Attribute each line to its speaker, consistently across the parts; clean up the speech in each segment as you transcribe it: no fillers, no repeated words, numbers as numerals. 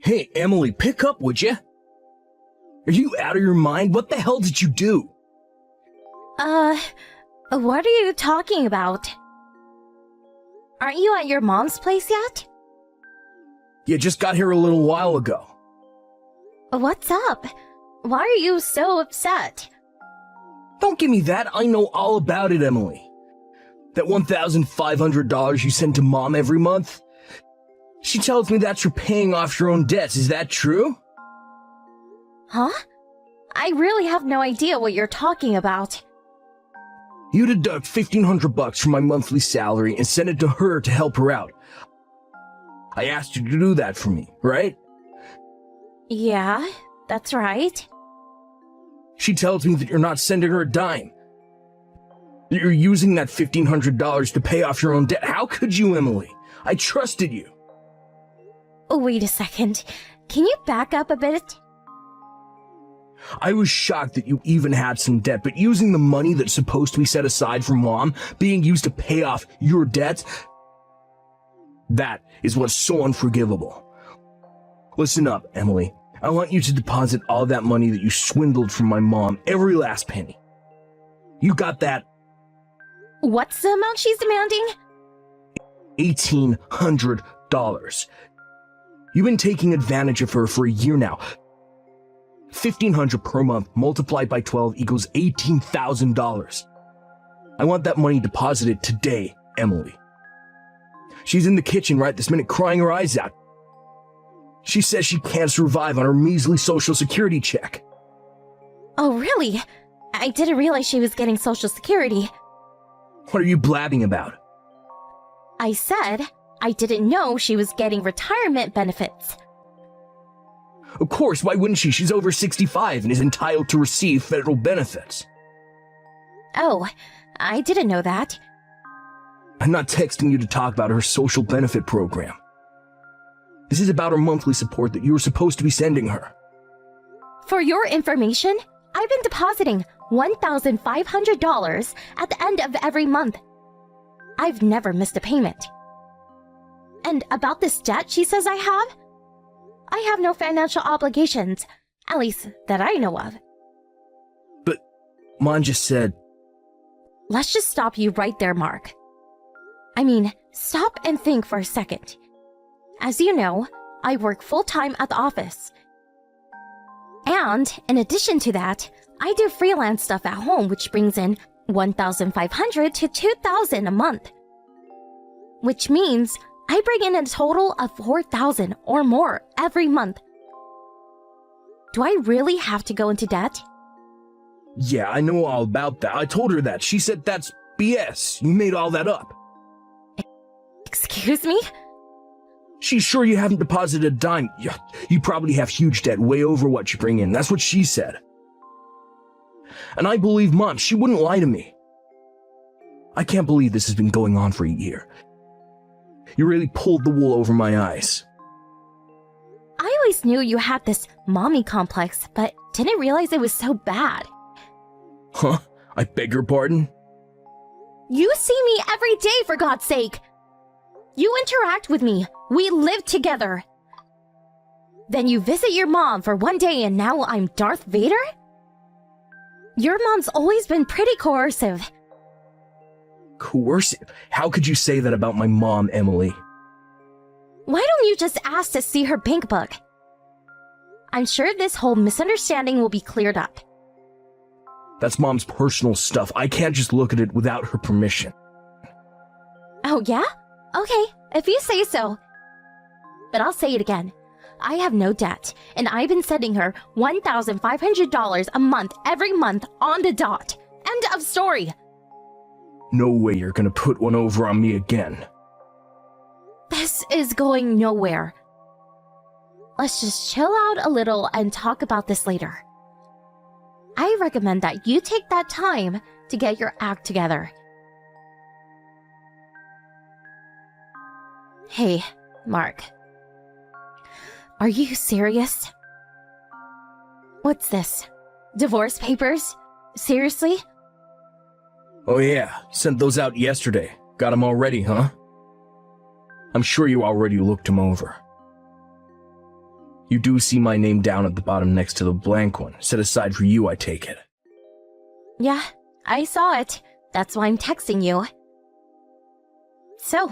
Speaker 1: Hey, Emily, pick up, would you? Are you out of your mind? What the hell did you do?
Speaker 2: What are you talking about? Aren't you at your mom's place yet?
Speaker 1: You just got here a little while ago.
Speaker 2: What's up? Why are you so upset?
Speaker 1: Don't give me that. I know all about it, Emily. That $1,500 you send to Mom every month? She tells me that's for paying off your own debts. Is that true?
Speaker 2: Huh? I really have no idea what you're talking about.
Speaker 1: You deduct $1,500 from my monthly salary and send it to her to help her out. I asked you to do that for me, right?
Speaker 2: Yeah, that's right.
Speaker 1: She tells me that you're not sending her a dime. That you're using that $1,500 to pay off your own debt. How could you, Emily? I trusted you.
Speaker 2: Wait a second. Can you back up a bit?
Speaker 1: I was shocked that you even had some debt, but using the money that's supposed to be set aside for Mom being used to pay off your debts, that is what's so unforgivable. Listen up, Emily. I want you to deposit all that money that you swindled from my mom, every last penny. You got that?
Speaker 2: What's the amount she's demanding?
Speaker 1: $1,800. You've been taking advantage of her for a year now. $1,500 per month multiplied by 12 equals $18,000. I want that money deposited today, Emily. She's in the kitchen right this minute crying her eyes out. She says she can't survive on her measly Social Security check.
Speaker 2: Oh, really? I didn't realize she was getting Social Security.
Speaker 1: What are you blabbing about?
Speaker 2: I said I didn't know she was getting retirement benefits.
Speaker 1: Of course, why wouldn't she? She's over 65 and is entitled to receive federal benefits.
Speaker 2: Oh, I didn't know that.
Speaker 1: I'm not texting you to talk about her social benefit program. This is about her monthly support that you were supposed to be sending her.
Speaker 2: For your information, I've been depositing $1,500 at the end of every month. I've never missed a payment. And about this debt she says I have no financial obligations, at least that I know of.
Speaker 1: But Mom just said...
Speaker 2: Let's just stop you right there, Mark. I mean, stop and think for a second. As you know, I work full-time at the office. And in addition to that, I do freelance stuff at home, which brings in $1,500 to $2,000 a month. Which means I bring in a total of $4,000 or more every month. Do I really have to go into debt?
Speaker 1: Yeah, I know all about that. I told her that. She said that's BS. You made all that up.
Speaker 2: Excuse me?
Speaker 1: She's sure you haven't deposited a dime. You probably have huge debt way over what you bring in. That's what she said. And I believe Mom. She wouldn't lie to me. I can't believe this has been going on for a year. You really pulled the wool over my eyes.
Speaker 2: I always knew you had this mommy complex, but didn't realize it was so bad.
Speaker 1: Huh? I beg your pardon?
Speaker 2: You see me every day, for God's sake! You interact with me. We live together. Then you visit your mom for one day and now I'm Darth Vader? Your mom's always been pretty coercive.
Speaker 1: Coercive? How could you say that about my mom, Emily?
Speaker 2: Why don't you just ask to see her bank book? I'm sure this whole misunderstanding will be cleared up.
Speaker 1: That's Mom's personal stuff. I can't just look at it without her permission.
Speaker 2: Oh, yeah? Okay, if you say so. But I'll say it again. I have no debt, and I've been sending her $1,500 a month every month on the dot. End of story.
Speaker 1: No way you're gonna put one over on me again.
Speaker 2: This is going nowhere. Let's just chill out a little and talk about this later. I recommend that you take that time to get your act together. Hey, Mark. Are you serious? What's this? Divorce papers? Seriously?
Speaker 1: Oh yeah, sent those out yesterday. Got them all ready, huh? I'm sure you already looked them over. You do see my name down at the bottom next to the blank one, set aside for you, I take it.
Speaker 2: Yeah, I saw it. That's why I'm texting you. So,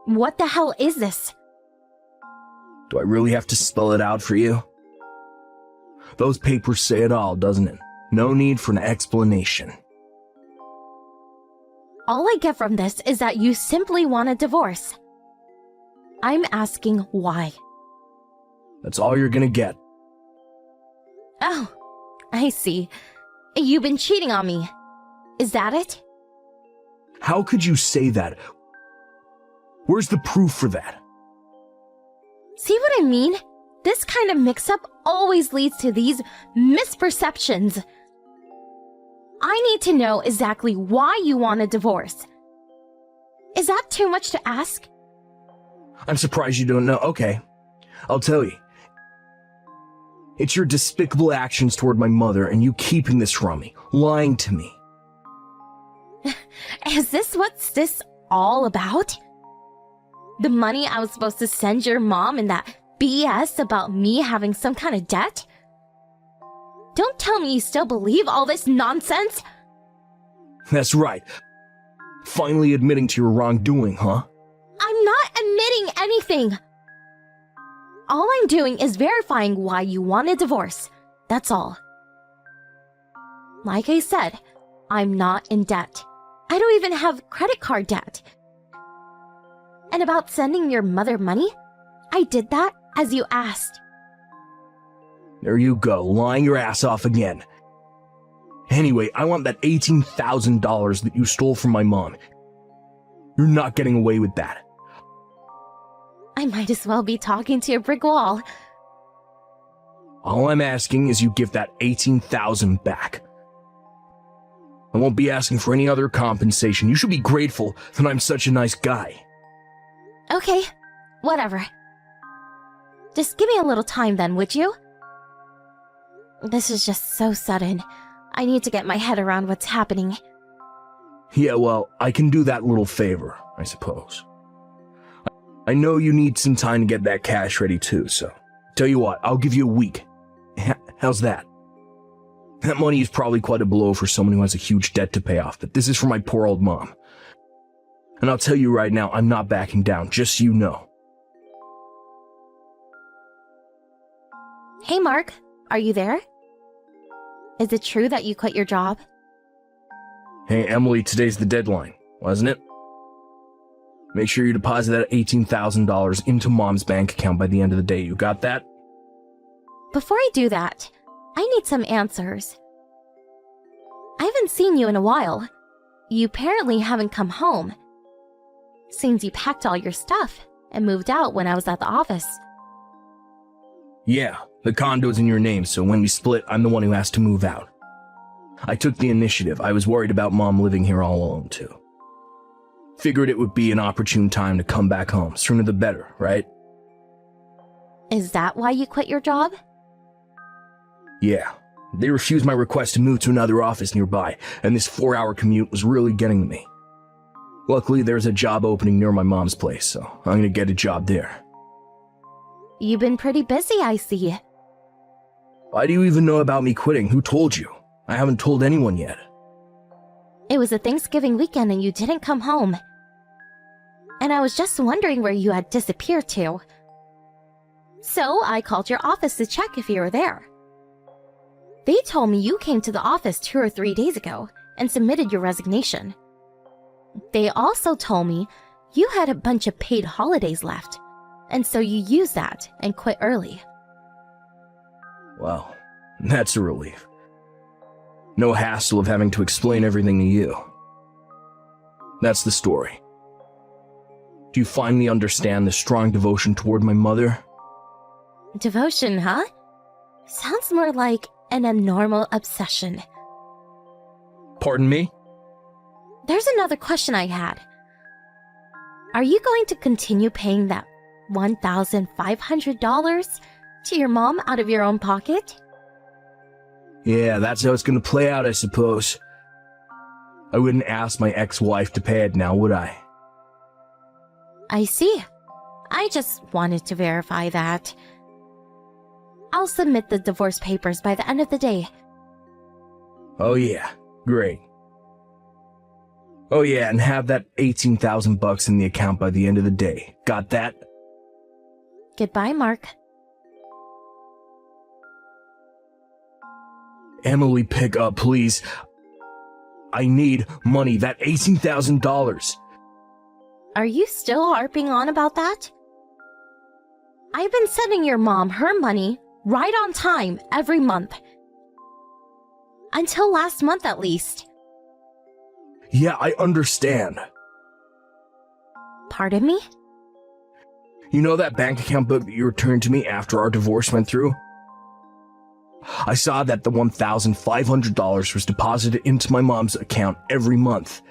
Speaker 2: what the hell is this?
Speaker 1: Do I really have to spell it out for you? Those papers say it all, doesn't it? No need for an explanation.
Speaker 2: All I get from this is that you simply want a divorce. I'm asking why.
Speaker 1: That's all you're gonna get.
Speaker 2: Oh, I see. You've been cheating on me. Is that it?
Speaker 1: How could you say that? Where's the proof for that?
Speaker 2: See what I mean? This kind of mix-up always leads to these misperceptions. I need to know exactly why you want a divorce. Is that too much to ask?
Speaker 1: I'm surprised you don't know. Okay, I'll tell you. It's your despicable actions toward my mother and you keeping this from me, lying to me.
Speaker 2: Is this what's this all about? The money I was supposed to send your mom and that BS about me having some kind of debt? Don't tell me you still believe all this nonsense!
Speaker 1: That's right. Finally admitting to your wrongdoing, huh?
Speaker 2: I'm not admitting anything! All I'm doing is verifying why you want a divorce. That's all. Like I said, I'm not in debt. I don't even have credit card debt. And about sending your mother money, I did that as you asked.
Speaker 1: There you go, lying your ass off again. Anyway, I want that $18,000 that you stole from my mom. You're not getting away with that.
Speaker 2: I might as well be talking to a brick wall.
Speaker 1: All I'm asking is you give that $18,000 back. I won't be asking for any other compensation. You should be grateful that I'm such a nice guy.
Speaker 2: Okay, whatever. Just give me a little time then, would you? This is just so sudden. I need to get my head around what's happening.
Speaker 1: Yeah, well, I can do that little favor, I suppose. I know you need some time to get that cash ready too, so tell you what, I'll give you a week. How's that? That money is probably quite a blow for someone who has a huge debt to pay off, but this is for my poor old mom. And I'll tell you right now, I'm not backing down, just so you know.
Speaker 2: Hey Mark, are you there? Is it true that you quit your job?
Speaker 1: Hey Emily, today's the deadline, wasn't it? Make sure you deposit that $18,000 into Mom's bank account by the end of the day. You got that?
Speaker 2: Before I do that, I need some answers. I haven't seen you in a while. You apparently haven't come home. Seems you packed all your stuff and moved out when I was at the office.
Speaker 1: Yeah, the condo's in your name, so when we split, I'm the one who has to move out. I took the initiative. I was worried about Mom living here all alone, too. Figured it would be an opportune time to come back home. Sooner the better, right?
Speaker 2: Is that why you quit your job?
Speaker 1: Yeah. They refused my request to move to another office nearby, and this 4-hour commute was really getting to me. Luckily, there's a job opening near my mom's place, so I'm gonna get a job there.
Speaker 2: You've been pretty busy, I see.
Speaker 1: Why do you even know about me quitting? Who told you? I haven't told anyone yet.
Speaker 2: It was a Thanksgiving weekend and you didn't come home. And I was just wondering where you had disappeared to. So I called your office to check if you were there. They told me you came to the office 2 or 3 days ago and submitted your resignation. They also told me you had a bunch of paid holidays left, and so you used that and quit early.
Speaker 1: Well, that's a relief. No hassle of having to explain everything to you. That's the story. Do you finally understand the strong devotion toward my mother?
Speaker 2: Devotion, huh? Sounds more like an abnormal obsession.
Speaker 1: Pardon me?
Speaker 2: There's another question I had. Are you going to continue paying that $1,500 to your mom out of your own pocket?
Speaker 1: Yeah, that's how it's gonna play out, I suppose. I wouldn't ask my ex-wife to pay it now, would I?
Speaker 2: I see. I just wanted to verify that. I'll submit the divorce papers by the end of the day.
Speaker 1: Oh yeah, great. Oh yeah, and have that $18,000 in the account by the end of the day. Got that?
Speaker 2: Goodbye, Mark.
Speaker 1: Emily, pick up, please. I need money, that $18,000.
Speaker 2: Are you still harping on about that? I've been sending your mom her money right on time every month. Until last month, at least.
Speaker 1: Yeah, I understand.
Speaker 2: Pardon me?
Speaker 1: You know that bank account book that you returned to me after our divorce went through? I saw that the $1,500 was deposited into my mom's account every month.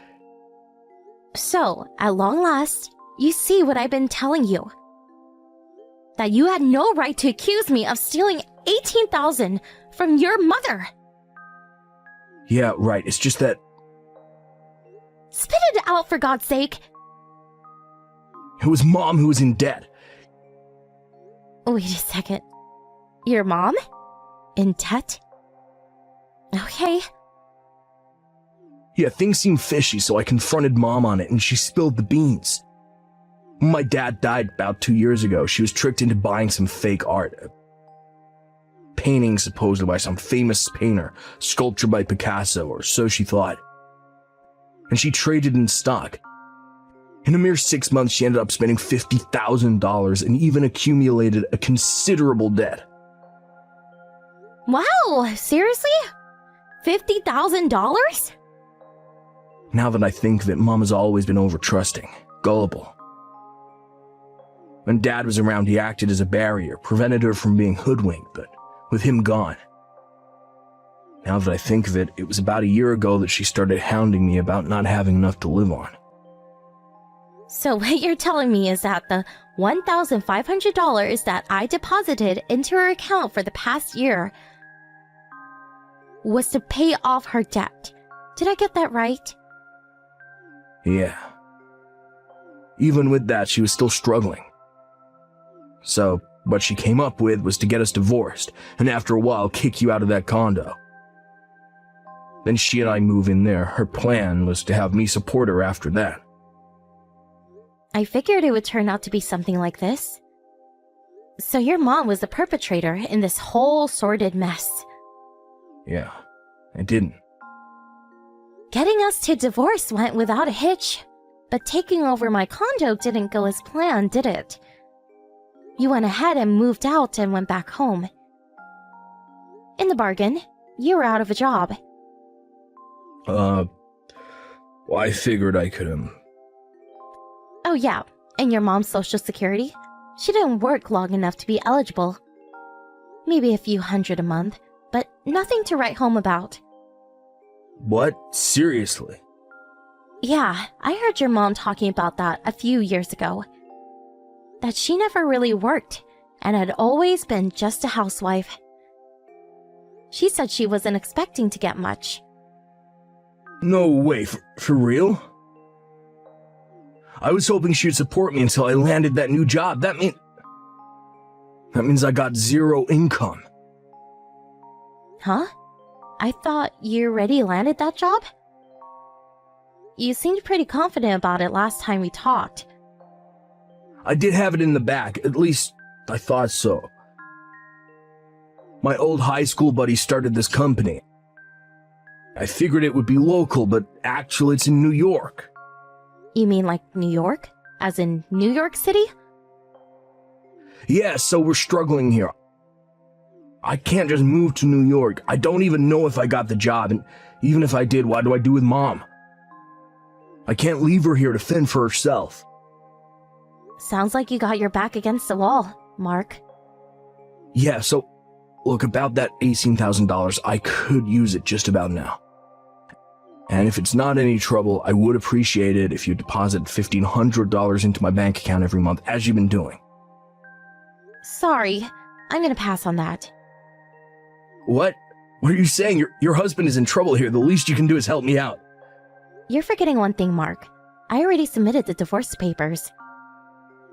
Speaker 2: So, at long last, you see what I've been telling you. That you had no right to accuse me of stealing $18,000 from your mother.
Speaker 1: Yeah, right. It's just that
Speaker 2: Spit it out, for God's sake.
Speaker 1: it was Mom who was in debt.
Speaker 2: Wait a second. Your mom? In debt? Okay.
Speaker 1: Yeah, things seemed fishy, so I confronted Mom on it and she spilled the beans. When my dad died about 2 years ago, she was tricked into buying some fake art. A painting supposedly by some famous painter, sculpture by Picasso, or so she thought. And she traded in stock. In a mere 6 months, she ended up spending $50,000 and even accumulated a considerable debt.
Speaker 2: Wow, seriously? $50,000?
Speaker 1: Now that I think of it, Mom has always been over-trusting, gullible. When Dad was around, he acted as a barrier, prevented her from being hoodwinked, but with him gone. Now that I think of it, it was about a year ago that she started hounding me about not having enough to live on.
Speaker 2: So what you're telling me is that the $1,500 that I deposited into her account for the past year was to pay off her debt. Did I get that right?
Speaker 1: Yeah. Even with that, she was still struggling. So, what she came up with was to get us divorced, and after a while kick you out of that condo. Then she and I move in there. Her plan was to have me support her after that.
Speaker 2: I figured it would turn out to be something like this. So your mom was the perpetrator in this whole sordid mess.
Speaker 1: Yeah, I didn't.
Speaker 2: Getting us to divorce went without a hitch, but taking over my condo didn't go as planned, did it? You went ahead and moved out and went back home. In the bargain, you were out of a job.
Speaker 1: Well, I figured I could,
Speaker 2: Oh yeah, and your mom's social security? She didn't work long enough to be eligible. Maybe a few hundred a month, but nothing to write home about.
Speaker 1: What? Seriously?
Speaker 2: Yeah, I heard your mom talking about that a few years ago. That she never really worked and had always been just a housewife. She said she wasn't expecting to get much.
Speaker 1: No way, for real? I was hoping she'd support me until I landed that new job. That means I got zero income.
Speaker 2: Huh? I thought you already landed that job? You seemed pretty confident about it last time we talked.
Speaker 1: I did have it in the back, at least I thought so. My old high school buddy started this company. I figured it would be local, but actually it's in New York.
Speaker 2: You mean like New York? As in New York City?
Speaker 1: Yeah, so we're struggling here. I can't just move to New York. I don't even know if I got the job, and even if I did, what do I do with Mom? I can't leave her here to fend for herself.
Speaker 2: Sounds like you got your back against the wall, Mark.
Speaker 1: Yeah, so, look, about that $18,000, I could use it just about now. And if it's not any trouble, I would appreciate it if you deposit $1,500 into my bank account every month, as you've been doing.
Speaker 2: Sorry, I'm gonna pass on that.
Speaker 1: What? What are you saying? Your husband is in trouble here. The least you can do is help me out.
Speaker 2: You're forgetting one thing, Mark. I already submitted the divorce papers.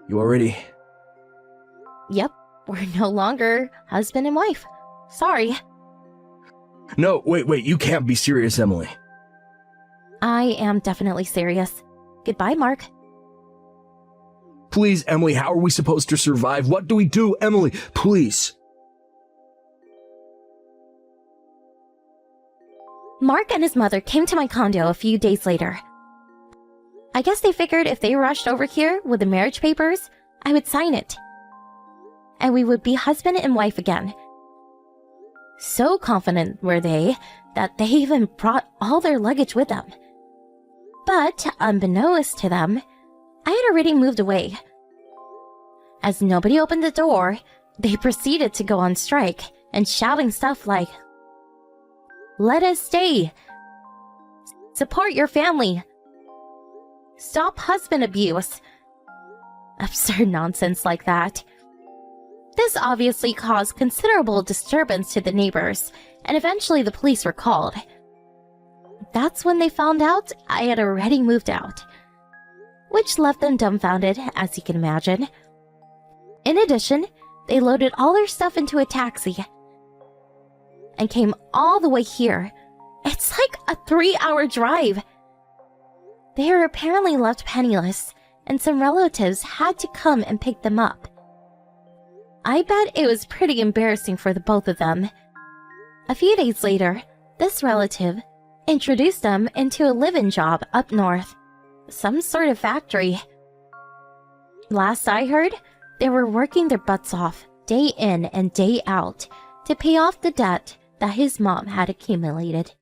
Speaker 1: You already?
Speaker 2: Yep, We're no longer husband and wife. Sorry.
Speaker 1: No, wait, you can't be serious, Emily.
Speaker 2: I am definitely serious. Goodbye, Mark.
Speaker 1: Please, Emily, how are we supposed to survive? What do we do, Emily? Please.
Speaker 2: Mark and his mother came to my condo a few days later. I guess they figured if they rushed over here with the marriage papers, I would sign it. And we would be husband and wife again. So confident were they that they even brought all their luggage with them. But, unbeknownst to them, I had already moved away. As nobody opened the door, they proceeded to go on strike and shouting stuff like, "Let us stay! Support your family! Stop husband abuse!" Absurd nonsense like that. This obviously caused considerable disturbance to the neighbors, and eventually the police were called. That's when they found out I had already moved out, which left them dumbfounded, as you can imagine. In addition, they loaded all their stuff into a taxi and came all the way here. It's like a 3-hour drive. They were apparently left penniless, and some relatives had to come and pick them up. I bet it was pretty embarrassing for the both of them. A few days later, this relative introduced them into a live-in job up north. Some sort of factory. Last I heard, they were working their butts off, day in and day out, to pay off the debt that his mom had accumulated.